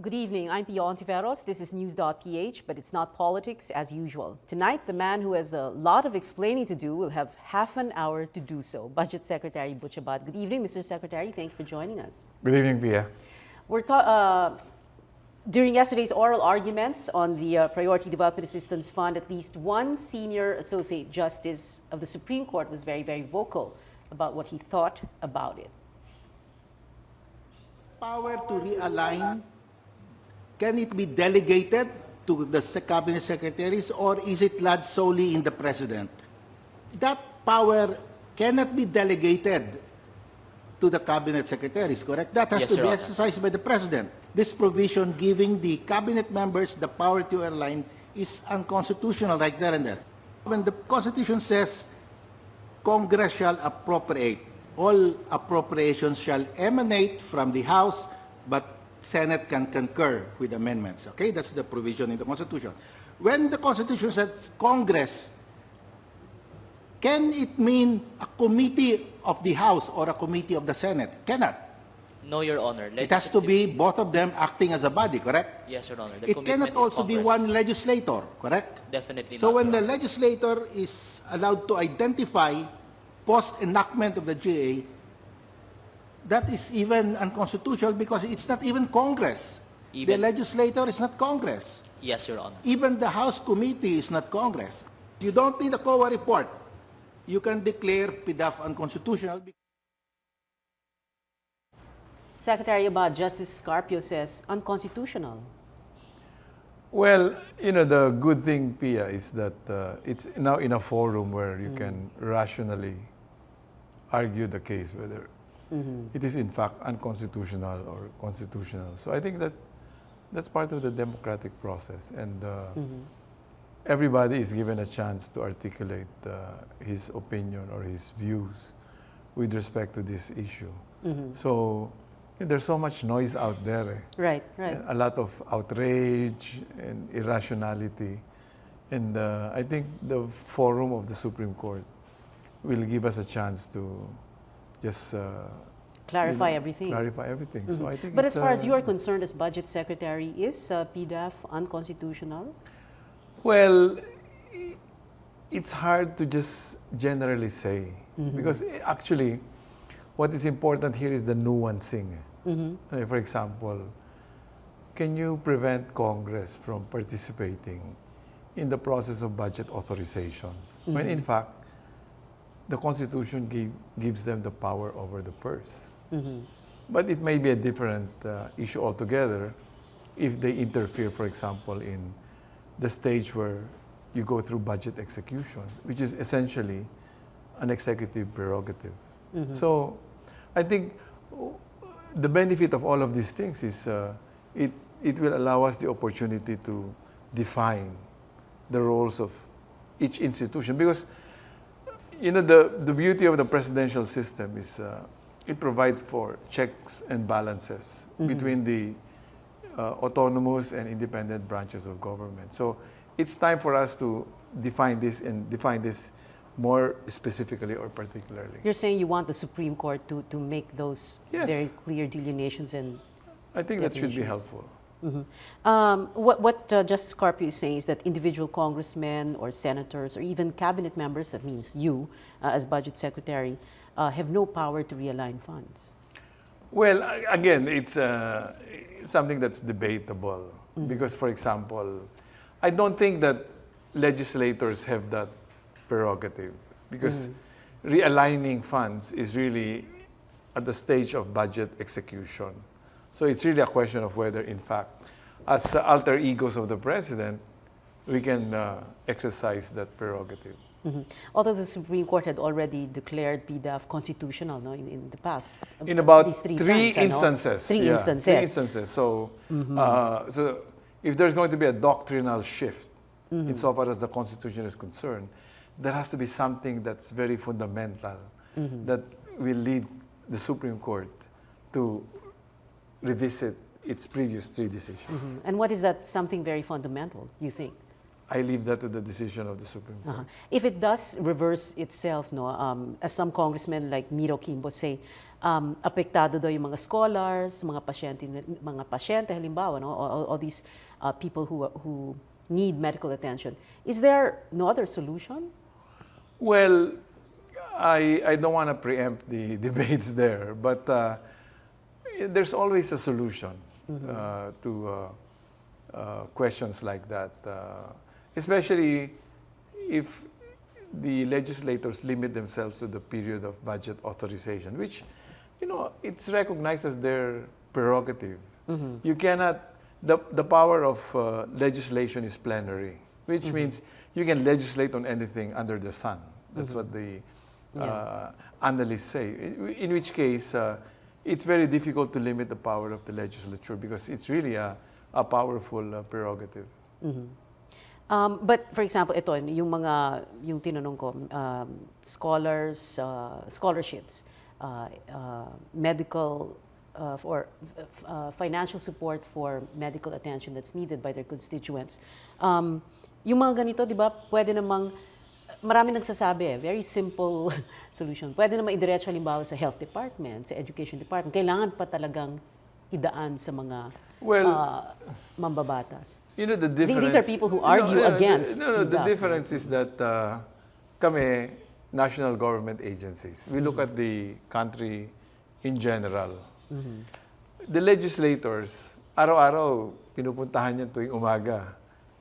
Good evening. I'm Pia Hontiveros. This is News.PH, but it's not politics as usual. Tonight, the man who has a lot of explaining to do will have half an hour to do so. Budget Secretary Butch. Good evening, Mr. Secretary. Thank you for joining us. Good evening, Pia. During yesterday's oral arguments on the Priority Development Assistance Fund, at least one senior associate justice of the Supreme Court was very, very vocal about what he thought about it. Power to realign, can it be delegated to the cabinet secretaries, or is it lodged solely in the president? That power cannot be delegated to the cabinet secretaries, correct? That has Yes, to Your be Honor. exercised by the president. This provision giving the cabinet members the power to align is unconstitutional right there and there. When the Constitution says Congress shall appropriate, all appropriations shall emanate from the House, but Senate can concur with amendments. Okay, that's the provision in the Constitution. When the Constitution says Congress, can it mean a committee of the House or a committee of the Senate? Cannot. No, Your Honor. It has to be both of them acting as a body, correct? Yes, Your Honor. The It commitment cannot is also be Congress. one legislator, correct? Definitely So not, when Your the Honor. legislator is allowed to identify post-enactment of the GA, that is even unconstitutional because it's not even Congress. The Even- legislator is not Congress. Yes, Your Honor. Even the House committee is not Congress. You don't need a COA report. You can declare PDAF unconstitutional. Secretary Abad, Justice Scarpio says unconstitutional. Well, you know, the good thing, Pia, is that it's now in a forum where you can rationally argue the case whether it is in fact unconstitutional or constitutional. So I think that that's part of the democratic process, and everybody is given a chance to articulate his opinion or his views with respect to this issue. So there's so much noise out there. Right, right. A lot of outrage and irrationality. And I think the forum of the Supreme Court will give us a chance to just Clarify everything. Clarify everything. So I think But it's, as far as you are concerned as Budget Secretary, is PDAF unconstitutional? Well, it's hard to just generally say because actually what is important here is the nuancing. For example, can you prevent Congress from participating in the process of budget authorization when in fact the Constitution gives them the power over the purse? But it may be a different issue altogether if they interfere, for example, in the stage where you go through budget execution, which is essentially an executive prerogative. So I think the benefit of all of these things is it will allow us the opportunity to define the roles of each institution, because you know the beauty of the presidential system is it provides for checks and balances between the autonomous and independent branches of government. So it's time for us to define this and define this more specifically or particularly. You're saying you want the Supreme Court to make those Yes. very clear delineations and I think that should be definitions. helpful. What Justice Scarpio is saying is that individual congressmen or senators or even cabinet members, that means you as Budget Secretary, have no power to realign funds. Well, again, it's something that's debatable because, for example, I don't think that legislators have that prerogative because realigning funds is really at the stage of budget execution. So it's really a question of whether, in fact, as alter egos of the president, we can exercise that prerogative. Although the Supreme Court had already declared PDAF constitutional in the past. In at about least three times, I know. instances. Three yeah, instances. Three instances. So, so if there's going to be a doctrinal shift insofar as the Constitution is concerned, there has to be something that's very fundamental that will lead the Supreme Court to revisit its previous three decisions. And what is that something very fundamental, you think? I leave that to the decision of the Supreme Court. If it does reverse itself, no, as some congressmen like Miro Kimbo say, apektado daw yung mga scholars, mga pasyente halimbawa, no, all these people who need medical attention. Is there no other solution? Well, I don't want to preempt the debates there, but there's always a solution to questions like that, especially if the legislators limit themselves to the period of budget authorization, which, it's recognized as their prerogative. You cannot, the power of legislation is plenary, which means you can legislate on anything under the sun. That's what the analysts say. In which case, it's very difficult to limit the power of the legislature because it's really a powerful prerogative. But for example, ito, yung tinanong ko, scholarships, medical, for financial support for medical attention that's needed by their constituents. Yung mga ganito, di ba, pwede namang, marami nagsasabi, very simple solution. Pwede namang idiretso halimbawa sa health department, sa education department. Kailangan pa talagang idaan sa mga mambabatas. The difference. I think these are people who argue against. The difference is that kami, national government agencies, we look at the country in general. The legislators, araw-araw, pinupuntahan yan tuwing umaga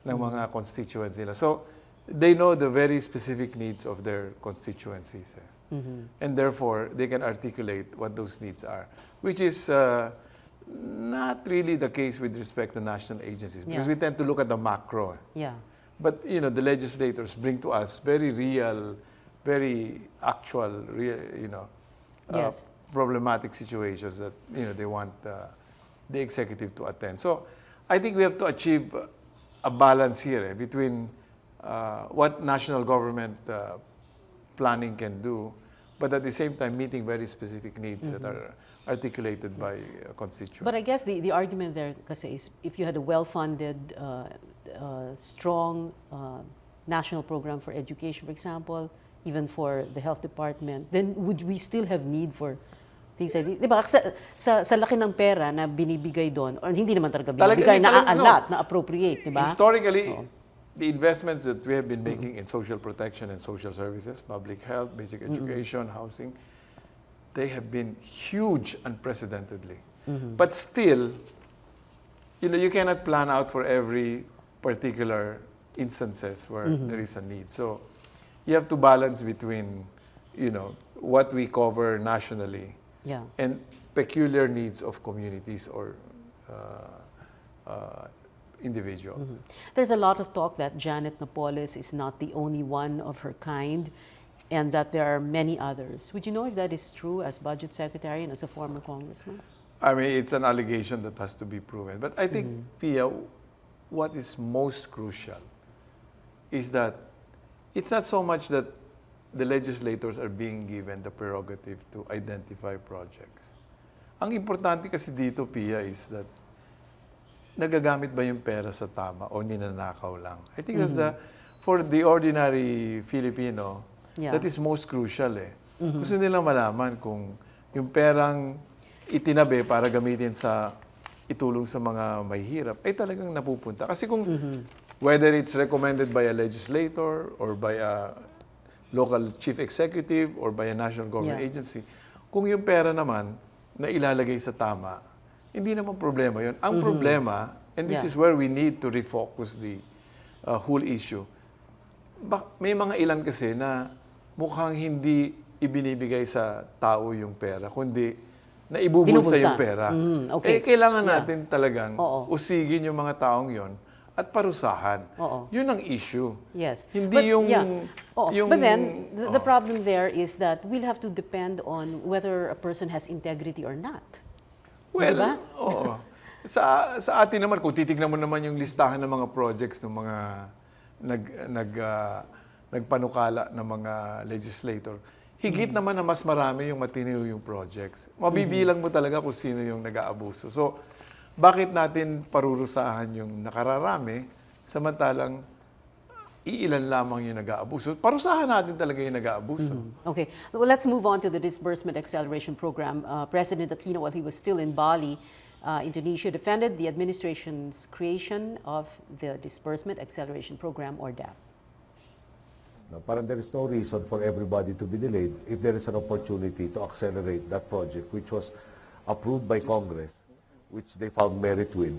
ng mga constituents nila. So, they know the very specific needs of their constituencies. And therefore, they can articulate what those needs are, which is not really the case with respect to national agencies, because we tend to look at the macro. But, the legislators bring to us very real, very actual, problematic situations that, they want the executive to attend. So, I think we have to achieve a balance here between what national government planning can do, but at the same time meeting very specific needs that are articulated by constituents. But I guess the argument there kasi is if you had a well-funded, strong national program for education, for example, even for the health department, then would we still have need for things like this? Diba? Sa laki ng pera na binibigay doon, or hindi naman talaga binibigay, na appropriate, diba? Historically, the investments that we have been making in social protection and social services, public health, basic education, housing, they have been huge unprecedentedly. But still, you cannot plan out for every particular instances where there is a need. So you have to balance between, what we cover nationally and peculiar needs of communities or individuals. There's a lot of talk that Janet Napoles is not the only one of her kind and that there are many others. Would you know if that is true as budget secretary and as a former congressman? I mean, it's an allegation that has to be proven. But I think, Pia, what is most crucial is that it's not so much that the legislators are being given the prerogative to identify projects. Ang importante kasi dito, Pia, is that nagagamit ba yung pera sa tama o ninanakaw lang? I think that's for the ordinary Filipino, that is most crucial Gusto nilang malaman kung yung perang itinabi para gamitin sa itulong sa mga mahihirap ay talagang napupunta. Kasi kung whether it's recommended by a legislator or by a local chief executive or by a national government agency, kung yung pera naman na ilalagay sa tama, hindi naman problema yun. Ang problema, and this is where we need to refocus the whole issue, may mga ilan kasi na mukhang hindi ibinibigay sa tao yung pera, kundi na ibubulsa yung pera. Kailangan natin talagang usigin yung mga taong yon at parusahan. Yun ang issue. Yes. Hindi But then, the problem there is that we'll have to depend on whether a person has integrity or not. Well, diba? Sa atin naman, kung titignan mo naman yung listahan ng mga projects ng mga nagpanukala ng mga legislator, higit naman na mas marami yung matiniw yung projects. Mabibilang mo talaga kung sino yung nag-aabuso. So, bakit natin parurusahan yung nakararami samantalang iilan lamang yung nag-aabuso. Parusahan natin talaga yung nag-aabuso. Okay, well, let's move on to the Disbursement Acceleration Program. President Aquino, while he was still in Bali, Indonesia, defended the administration's creation of the Disbursement Acceleration Program, or DAP. No, parang there is no reason for everybody to be delayed if there is an opportunity to accelerate that project which was approved by Congress, which they found merit with.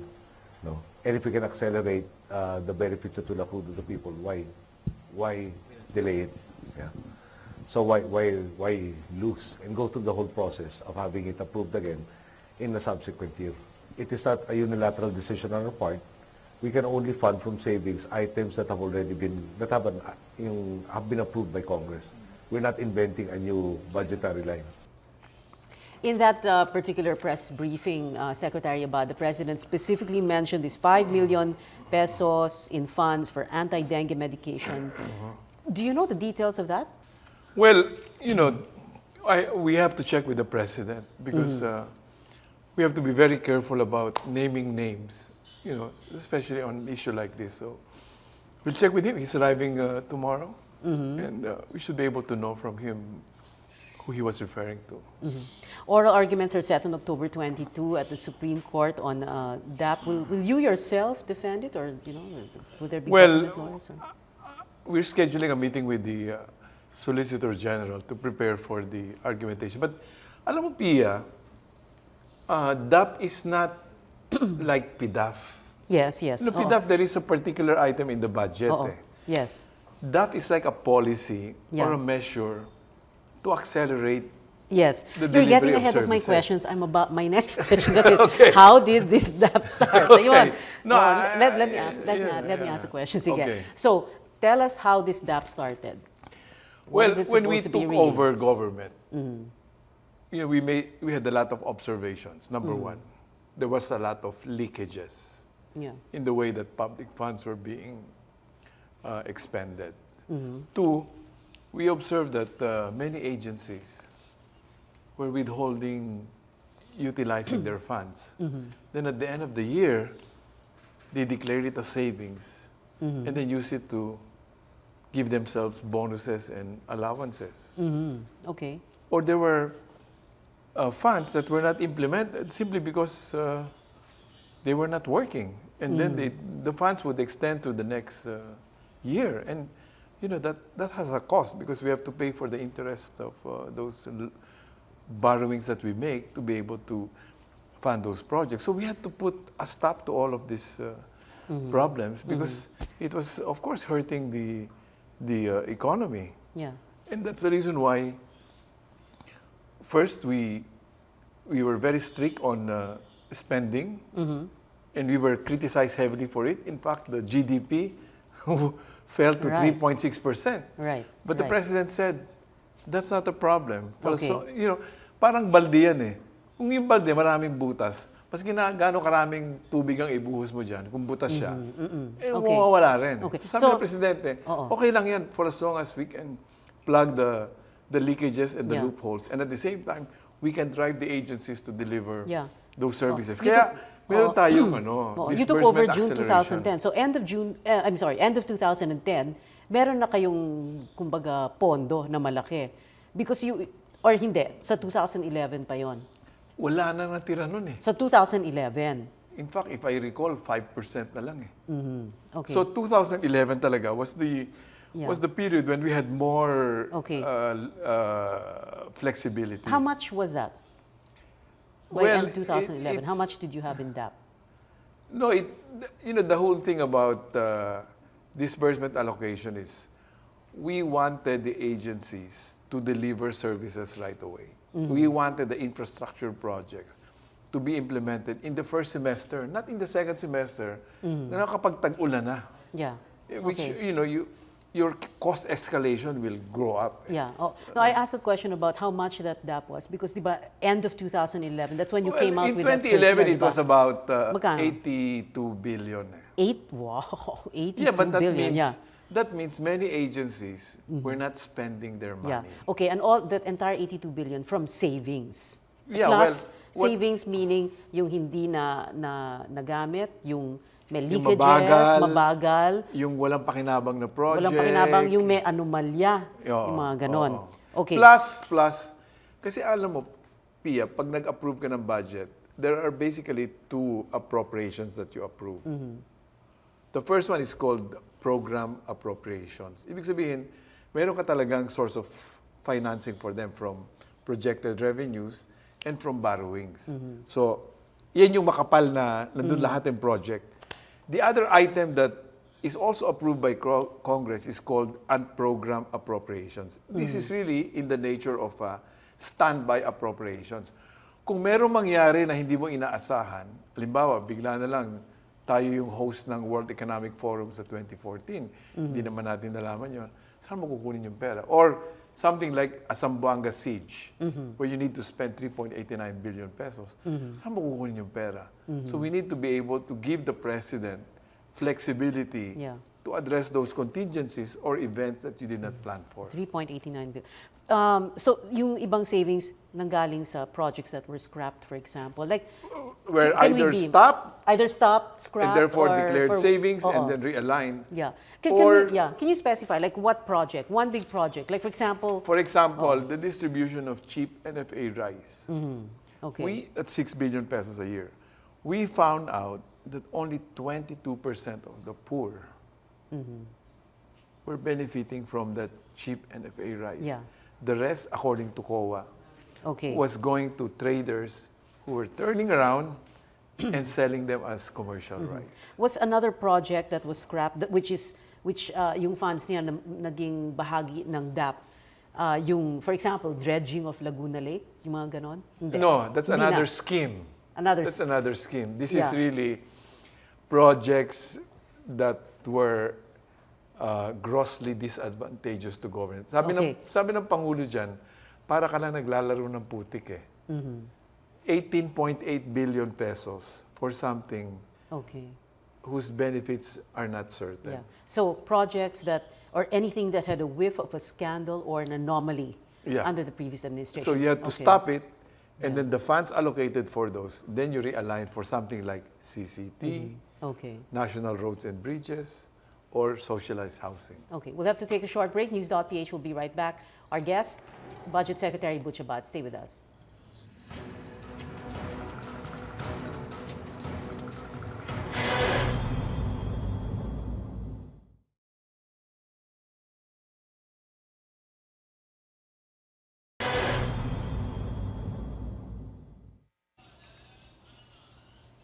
No? And if we can accelerate the benefits that will accrue to the people, why delay it? Yeah. So why lose and go through the whole process of having it approved again in the subsequent year? It is not a unilateral decision on our part. We can only fund from savings items that have already been have been approved by Congress. We're not inventing a new budgetary line. In that particular press briefing, Secretary Abad, the President specifically mentioned this 5 million pesos in funds for anti-dengue medication. Do you know the details of that? Well, we have to check with the President because we have to be very careful about naming names, especially on an issue like this. So we'll check with him. He's arriving tomorrow, and we should be able to know from him who he was referring to. Oral arguments are set on October 22 at the Supreme Court on DAP. Will you yourself defend it, or will there be government lawyers? We're scheduling a meeting with the Solicitor General to prepare for the argumentation. But alam mo, Pia, DAP is not like PDAF. Yes, yes. No, PDAF, there is a particular item in the budget. Yes. DAP is like a policy or a measure to accelerate Yes. the You're delivery getting of ahead of my services. questions. I'm about my next question. Kasi how did this DAP start? Ayun. No, let me ask. Let me ask a question. Sige. Okay. So, tell us how this DAP started. Well, What is it when we supposed to be took reading? over government, we had a lot of observations. Number one, there was a lot of leakages in the way that public funds were being expended. Two, we observed that many agencies were withholding utilizing their funds. Then at the end of the year, they declared it as savings and then use it to give themselves bonuses and allowances. Okay. Or there were funds that were not implemented simply because they were not working. And then the funds would extend to the next year. And that has a cost because we have to pay for the interest of those borrowings that we make to be able to fund those projects. So we had to put a stop to all of these problems because it was, of course, hurting the economy. Yeah. And that's the reason why, first, we were very strict on spending, and we were criticized heavily for it. In fact, the GDP fell to 3.6%. Right. But the President said, that's not a problem. Okay. So, parang balde yan eh. Kung yung balde, maraming butas, mas gaano karaming tubig ang ibuhos mo dyan, kung butas siya, mawawala rin. Okay. Sabi ng Presidente, okay lang yan for as long as we can plug the leakages and the loopholes. And at the same time, we can drive the agencies to deliver those services. Kaya, meron tayong you took over June acceleration. 2010. So end of 2010, meron na kayong, kumbaga, pondo na malaki. Because or hindi, sa 2011 pa yon. Wala na natira nun eh. Sa 2011. In fact, if I recall, 5% na lang eh. Okay. So 2011 talaga was the period when we had more flexibility. How much was that? By end 2011, how much did you have in DAP? No, the whole thing about disbursement allocation is we wanted the agencies to deliver services right away. We wanted the infrastructure projects to be implemented in the first semester, not in the second semester, na kapag tag-ulan na. Yeah. Which, your cost escalation will grow up. Yeah. Oh, no, I asked the question about how much that DAP was because diba, end of 2011, that's when you came out with that circular. In 2011, it was about Magkano? 82 billion. Eh. 82 but that billion. means that means many agencies were not spending their money. Yeah. Okay, and all that entire 82 billion from savings. Yeah, Plus savings meaning yung hindi na nagamit, yung may Yung leakages, mabagal, yung walang pakinabang na project. walang pakinabang, yung may anomalya, Oo, yung mga ganon. oo. Okay. Plus, kasi alam mo, Pia, pag nag-approve ka ng budget, there are basically two appropriations that you approve. The first one is called program appropriations. Ibig sabihin, meron ka talagang source of financing for them from projected revenues and from borrowings. So, yan yung makapal na nandun lahat ng project. The other item that is also approved by Congress is called unprogrammed appropriations. This is really in the nature of standby appropriations. Kung merong mangyari na hindi mo inaasahan, halimbawa, bigla na lang tayo yung host ng World Economic Forum sa 2014, hindi naman natin nalaman yun, saan mo kukunin yung pera? Or something like a Zamboanga siege, where you need to spend 3.89 billion pesos. Saan mo kukunin yung pera? So we need to be able to give the President flexibility to address those contingencies or events that you did not plan for. 3.89 billion. So, yung ibang savings nanggaling sa projects that were scrapped, for example, like Where can we either stopped, scrapped, and therefore or declared for- savings Oo. and then realigned. Yeah. Or- Can you specify like what project? One big project, like for example. For example, the distribution of cheap NFA rice. Okay. At 6 billion pesos a year. We found out that only 22% of the poor were benefiting from that cheap NFA rice. Yeah. The rest, according to COA, Okay. was going to traders who were turning around and selling them as commercial rice. Was another project that was scrapped, which yung funds niya naging bahagi ng DAP, yung for example dredging of Laguna Lake, yung mga ganon? Hindi. No, that's Hindi another na. scheme. Another That's s- another scheme. This Yeah. is really projects that were grossly disadvantageous to government. Okay. Sabi ng Pangulo dyan, para ka lang naglalaro ng putik eh. 18.8 billion pesos for something Okay. whose benefits are not certain. Yeah. So projects that or anything that had a whiff of a scandal or an anomaly Yeah. under the previous administration. So you had to Okay. stop it, and then the funds allocated for those, then you realign for something like CCT, Okay. National Roads and Bridges, or socialized housing. Okay. We'll have to take a short break. News.PH will be right back. Our guest, Budget Secretary Butch. Stay with us.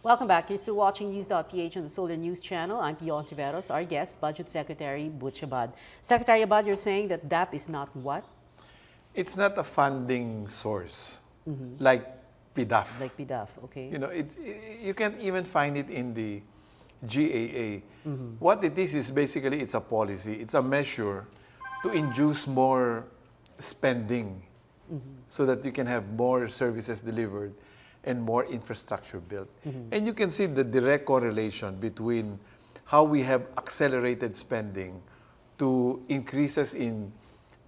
Welcome back. You're still watching News.PH on the Solar News channel. I'm Pia Hontiveros. Our guest, Budget Secretary Butch. Secretary Abad, you're saying that DAP is not what? It's not a funding source like PDAF. Like PDAF, okay? You know, you can't even find it in the GAA. What it is basically it's a policy. It's a measure to induce more spending so that you can have more services delivered and more infrastructure built. And you can see the direct correlation between how we have accelerated spending to increases in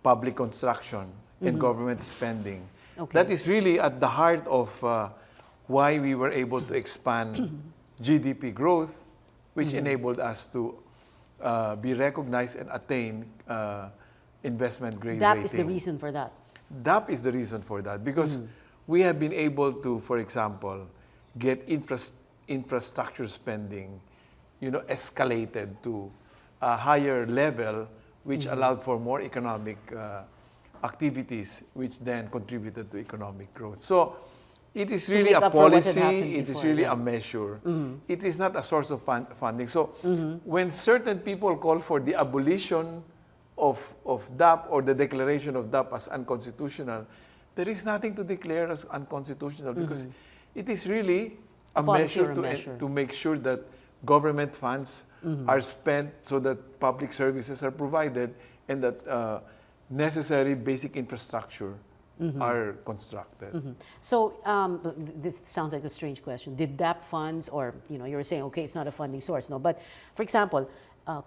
public construction and government spending. Okay. That is really at the heart of why we were able to expand GDP growth, which enabled us to be recognized and attain investment grade DAP rating. is the reason for that. DAP is the reason for that because we have been able to, for example, get infrastructure spending, escalated to a higher level, which allowed for more economic activities, which then contributed to economic growth. So it is really make a up for what had policy, happened it is before, really yeah. a measure. It is not a source of funding. So when certain people call for the abolition of DAP or the declaration of DAP as unconstitutional, there is nothing to declare as unconstitutional because it is really a policy measure or a measure. to make sure that government funds are spent so that public services are provided and that necessary basic infrastructure are constructed. So this sounds like a strange question. Did DAP funds, or you were saying, okay, it's not a funding source, no? But for example,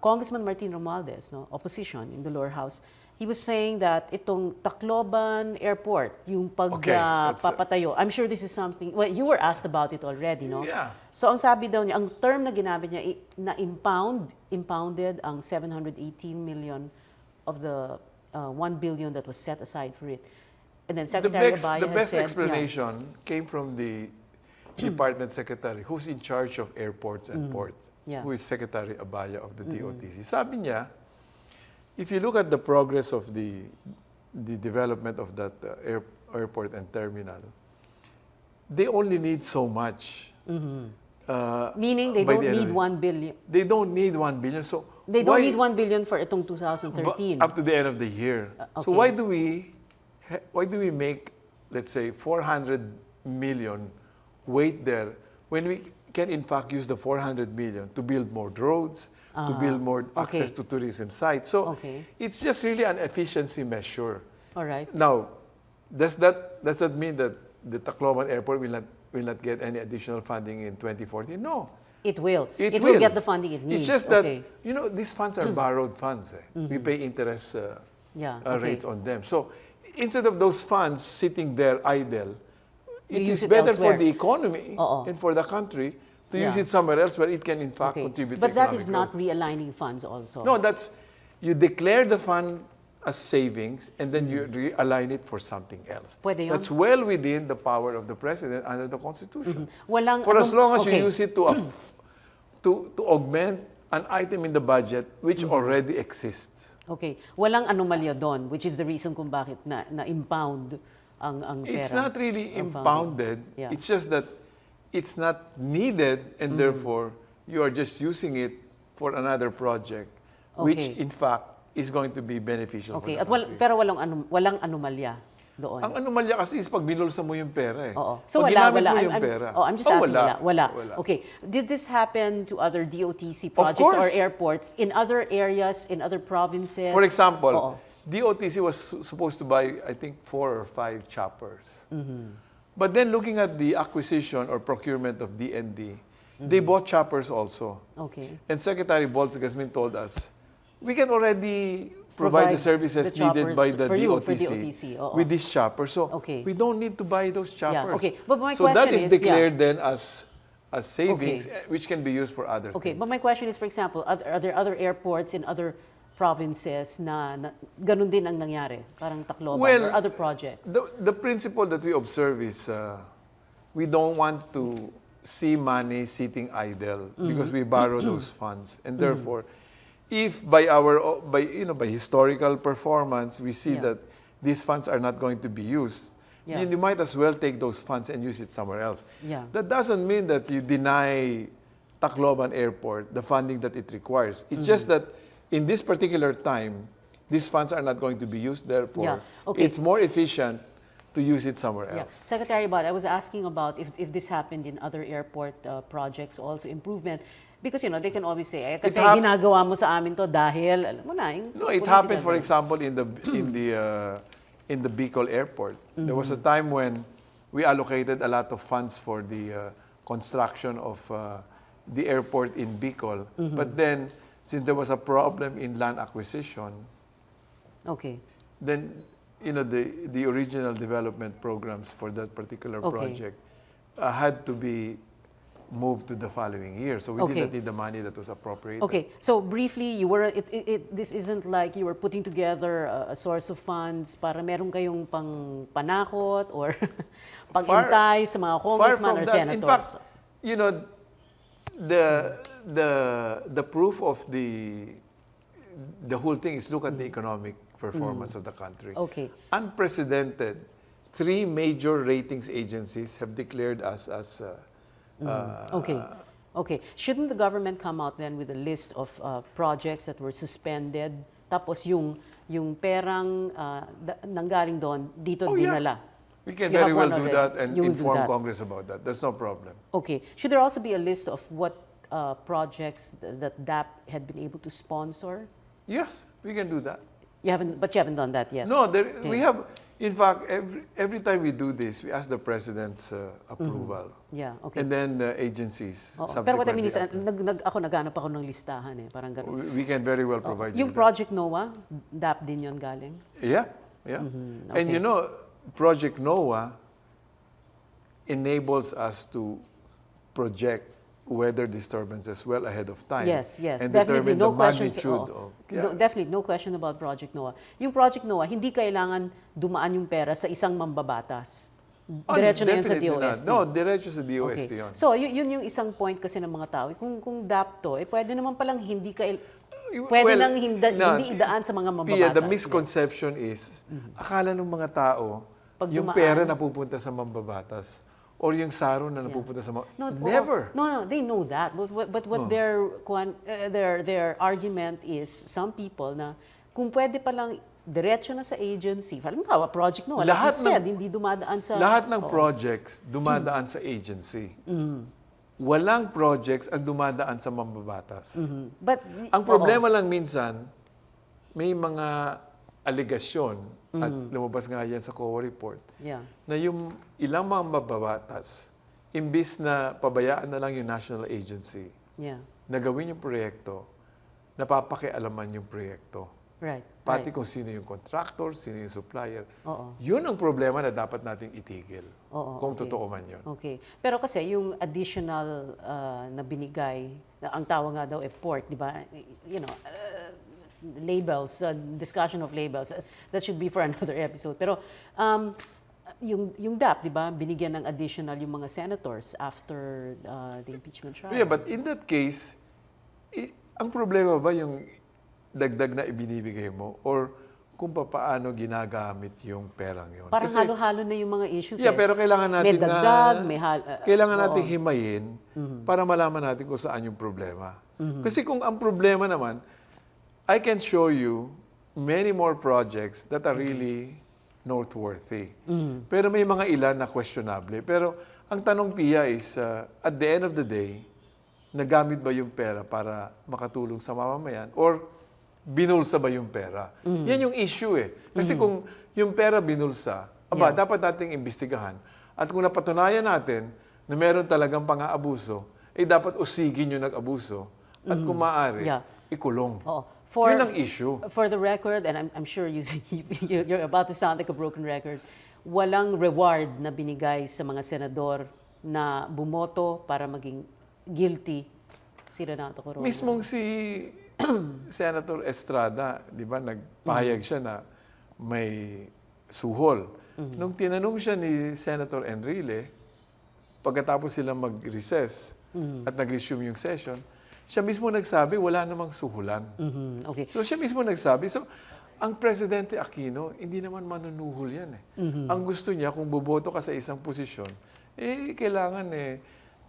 Congressman Martin Romualdez, no, opposition in the lower house, he was saying that itong Tacloban Airport, yung Okay, that's, pagpapatayo, I'm sure this is something, well, you were asked about it already, no? Yeah. So ang sabi daw niya, ang term na ginamit niya, na impounded ang 718 million of the 1 billion that was set aside for it. And then Secretary Abaya The had best said, explanation came from the department secretary who's in charge of airports and ports, Yeah. who is Secretary Abaya of the DOTC. Sabi niya, if you look at the progress of the development of that airport and terminal, they only need so much. meaning they by don't the end of need it. 1 billion. They don't need 1 billion. So They don't why- need 1 billion for itong 2013. up to the end of the year. So okay. why do we make, let's say, 400 million wait there when we can in fact use the 400 million to build more roads, to build more access to tourism sites? So Okay. it's just really an efficiency measure. All right. Now, does that mean that the Tacloban Airport will not get any additional funding in 2014? No. It will. It will will get the funding it needs. It's just that, Okay. these funds are borrowed funds. We pay interest Yeah, okay. rates on them. So instead of those funds sitting there idle, it You use is it better elsewhere. for the economy Oo. and for the country to use Yeah. it somewhere else where it can in fact Okay. contribute But to that is economic not realigning funds also. growth. No, you declare the fund as savings and then you realign it for something else. Pwede yun? That's well within the power of the president under the Constitution. Walang For as long as okay. you use it to augment an item in the budget which already exists. Okay. Walang anomalya doon, which is the reason kung bakit na-impound ang pera. It's not really ang funding. impounded. Yeah. It's just that it's not needed and therefore you are just using it for another project which Okay. in fact is going to be beneficial Okay. for At the country. pero walang anomalya doon. Ang anomalya kasi is pag binulsa mo yung pera eh. Oo. So Pag wala, ginamit wala. mo yung pera. I'm just asking, wala. Wala. Okay. Did this happen to other DOTC projects or course. airports in other areas, in other provinces? For example, Oo. DOTC was supposed to buy, I think, 4 or 5 choppers. But then looking at the acquisition or procurement of DND, they bought choppers also. Okay. And Secretary Boltzgasmin told us, we can already provide the services the needed by choppers the for you, for DOTC, DOTC, oo. with this chopper. So Okay. we don't need to buy those choppers. okay. But my so that question is is, declared then as savings, Okay. which can be used for other Okay, things. but my question is, for example, are there other airports in other provinces na ganun din ang nangyari? Parang Tacloban Well, or other projects? The principle that we observe is we don't want to see money sitting idle because we borrow those funds, and therefore, if by historical performance we see Yeah. that these funds are not going to be used, Yeah. then you might as well take those funds and use it somewhere else. Yeah. That doesn't mean that you deny Tacloban Airport the funding that it requires. It's just that in this particular time, these funds are not going to be used. Therefore, Yeah. Okay. it's more efficient to use it somewhere Yeah. else. Secretary Bud, I was asking about if this happened in other airport projects also, improvement. Because, they can always say, kasi ginagawa mo sa amin to dahil, alam mo na, yung No, it political happened, for na. example, in the Bicol Airport. There was a time when we allocated a lot of funds for the construction of the airport in Bicol. But then, since there was a problem in land acquisition, Okay. then the original development programs for that particular Okay. project had to be moved to the following year. So we Okay. did not need the money that was appropriated. Okay, so briefly, this isn't like you were putting together a source of funds para meron kayong panakot or pag-intay sa mga congressmen or senators. In fact, the proof of the whole thing is look at the economic performance of the country. Okay. Unprecedented. 3 major ratings agencies have declared us as Okay. Shouldn't the government come out then with a list of projects that were suspended, tapos yung perang nanggaling doon dito dinala? We can You have very well one do already. that and You will do inform that. Congress about that. That's no problem. Okay. Should there also be a list of what projects that DAP had been able to sponsor? Yes, we can do that. But you haven't done that yet. No, we have, In fact, every time we do this, we ask the President's approval. Yeah, okay. And then the agencies Oo. subsequently. Pero what I mean is, approve. ako naghanap ako ng listahan parang ganun. We can very well provide you Yung with Project NOAA, DAP din yon galing? that. Yeah, yeah. And Okay. you know, Project NOAA enables us to project weather disturbances well ahead of time. Yes, And definitely, determine no the questions. magnitude of... Yeah. No, definitely, no question about Project NOAA. Yung Project NOAA, hindi kailangan dumaan yung pera sa isang mambabatas. Diretso na yun sa Definitely DOST. not. No, diretso sa DOST Okay. yun. So, yun yung isang point kasi ng mga tao. Kung DAP to, pwede naman palang hindi pwede nang hindi idaan sa mga mambabatas. Pia, the misconception is, akala ng mga tao, Pag yung dumaan- pera napupunta sa mambabatas or yung saro na napupunta sa Never. No, they know that. But what their argument is, some people na kung pwede palang diretso na sa agency, halimbawa, Project NOAA, like you said, hindi dumadaan sa... Lahat ng projects dumadaan sa agency. Walang projects ang dumadaan sa mambabatas. But, Ang problema lang minsan, may mga aligasyon, at lumabas nga yan sa COA report, yeah. na yung ilang mga mababatas, imbis na pabayaan na lang yung national agency, Yeah. na gawin yung proyekto, napapakialaman yung proyekto. Right. Pati right. kung sino yung contractor, sino yung supplier. Oo. Yun ang problema na dapat nating itigil. Oo, Kung okay. totoo man yun. Okay. Pero kasi yung additional na binigay, ang tawag nga daw port, di ba? You know, labels, discussion of labels. That should be for another episode. Pero yung DAP, di ba, binigyan ng additional yung mga senators after the impeachment trial. Yeah, but in that case, ang problema ba yung dagdag na ibinibigay mo or kung paano ginagamit yung perang yun? Parang Kasi- halo-halo na yung mga issues. Yeah, pero kailangan natin may dagdag, kailangan oo. natin himayin para malaman natin kung saan yung problema. Kasi kung ang problema naman, I can show you many more projects that are really noteworthy. Pero may mga ilan na questionable. Pero ang tanong, Pia, is at the end of the day, nagamit ba yung pera para makatulong sa mamamayan or binulsa ba yung pera? Yan yung issue eh. Kasi kung yung pera binulsa, dapat nating imbestigahan. At kung napatunayan natin na meron talagang pang-aabuso, dapat usigin yung nag-abuso. At kung maaari, ikulong. Oo. Yun ang issue. For the record, and I'm sure you're about to sound like a broken record, walang reward na binigay sa mga senador na bumoto para maging guilty si Renato Corona. Mismong si Senator Estrada, di ba, nagpahayag siya na may suhol. Nung tinanong siya ni Senator Enrile, pagkatapos sila mag-recess at nag-resume yung session, siya mismo nagsabi, wala namang suhulan. Okay. So siya mismo nagsabi. So, ang Presidente Aquino, hindi naman manunuhol yan eh. Ang gusto niya, kung boboto ka sa isang posisyon, kailangan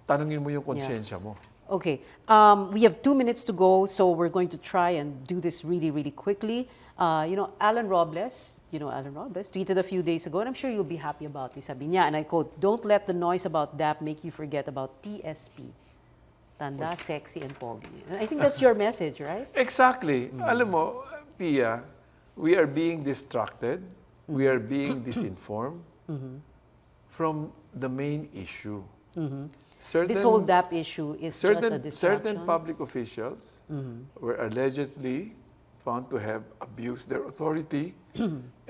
tanungin mo yung konsensya mo. Okay. We have 2 minutes to go, so we're going to try and do this really, really quickly. Alan Robles, tweeted a few days ago, and I'm sure you'll be happy about this. Sabi niya, and I quote, "Don't let the noise about DAP make you forget about TSP. Tanda, sexy, and pogi." And I think that's your message, right? Exactly. Alam mo, Pia, we are being distracted, we are being disinformed from the main issue. This whole DAP issue is just a distraction. Certain public officials were allegedly found to have abused their authority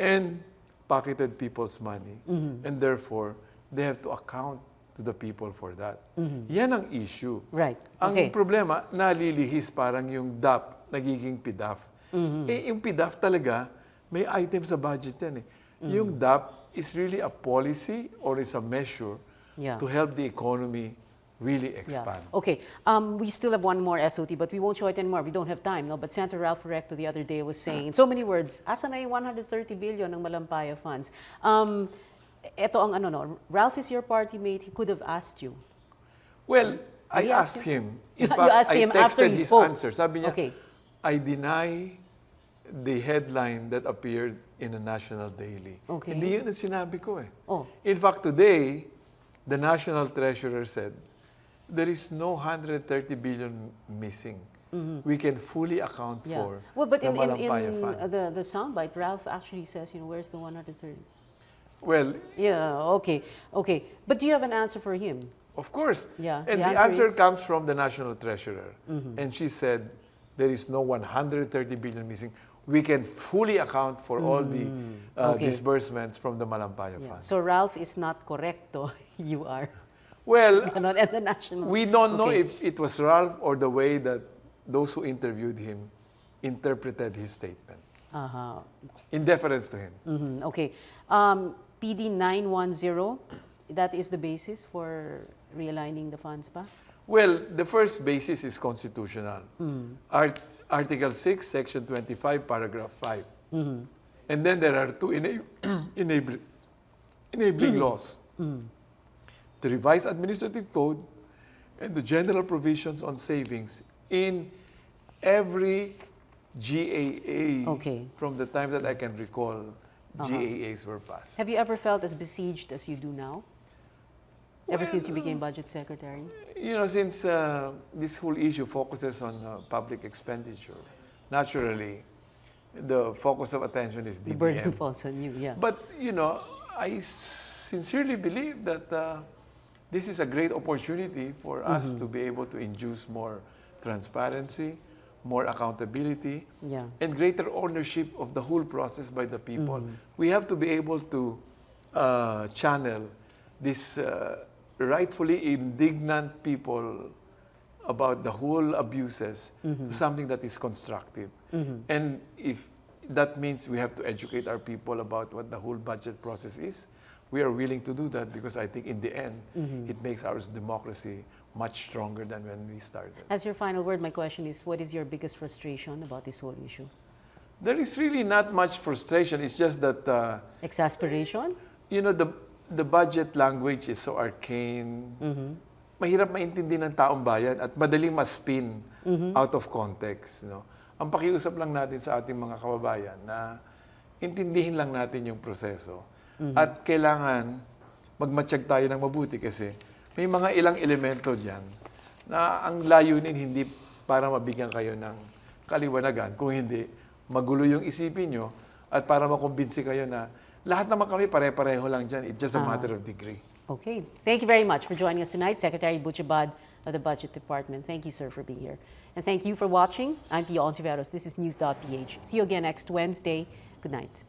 and pocketed people's money. And therefore, they have to account to the people for that. Yan ang issue. Right. Ang Okay. problema, nalilihis parang yung DAP nagiging PDAF. Yung PDAF talaga, may item sa budget yan eh. Yung DAP is really a policy or is a measure to help the economy really expand. Yeah. Okay. We still have one more SOT, but we won't show it anymore. We don't have time, no? But Senator Ralph Recto the other day was saying, in so many words, asa na yung 130 billion ng Malampaya funds? Ito ang Ralph is your party mate. He could have asked you. Well, I Did he ask asked you? him. You In fact, asked I him after texted he his spoke. answer. Sabi niya, Okay. I deny the headline that appeared in a national daily. Okay. Hindi yun ang sinabi ko eh. Oh. In fact, today, the national treasurer said, there is no 130 billion missing. We can fully account for Well, but the in Malampaya Fund. the soundbite, Ralph actually says, where's the 130? Well, Yeah, okay, okay. But do you have an answer for him? of course. Yeah, And the the answer answer is- comes from the National Treasurer. And she said, there is no 130 billion missing. We can fully account for all the Okay. disbursements from the Malampaya Yeah. Fund. So Ralph is not correcto. You are. Well, Not at the national. we don't know Okay. if it was Ralph or the way that those who interviewed him interpreted his statement. Uh-huh. In deference to him. Mhm, okay. PD 910, that is the basis for realigning the funds ba? Well, the first basis is constitutional. Article 6, Section 25, Paragraph 5. And then there are two enabling laws. The revised administrative code and the general provisions on savings in every GAA Okay. from the time that I can recall GAAs were passed. Have you ever felt as besieged as you do now? Ever since you became budget secretary? You know, since this whole issue focuses on public expenditure, naturally, the focus of attention is The burden DBM. falls on you, yeah. But, you know, I sincerely believe that this is a great opportunity for us to be able to induce more transparency, more accountability, Yeah. and greater ownership of the whole process by the people. We have to be able to channel this rightfully indignant people about the whole abuses to something that is constructive. And if that means we have to educate our people about what the whole budget process is, we are willing to do that because I think in the end, it makes our democracy much stronger than when we started. As your final word, my question is, what is your biggest frustration about this whole issue? There is really not much frustration. It's just that, Exasperation? you know, the budget language is so arcane. Mahirap maintindi ng taong bayan at madaling ma-spin out of context. No? Ang pakiusap lang natin sa ating mga kababayan na intindihin lang natin yung proseso. At kailangan magmatsyag tayo ng mabuti kasi may mga ilang elemento dyan na ang layunin hindi para mabigyan kayo ng kaliwanagan. Kung hindi, magulo yung isipin nyo at para makumbinsi kayo na lahat naman kami pare-pareho lang dyan. It's just a matter of degree. Okay. Thank you very much for joining us tonight, Secretary Butch of the Budget Department. Thank you, sir, for being here. And thank you for watching. I'm Pia Hontiveros. This is News.PH. See you again next Wednesday. Good night.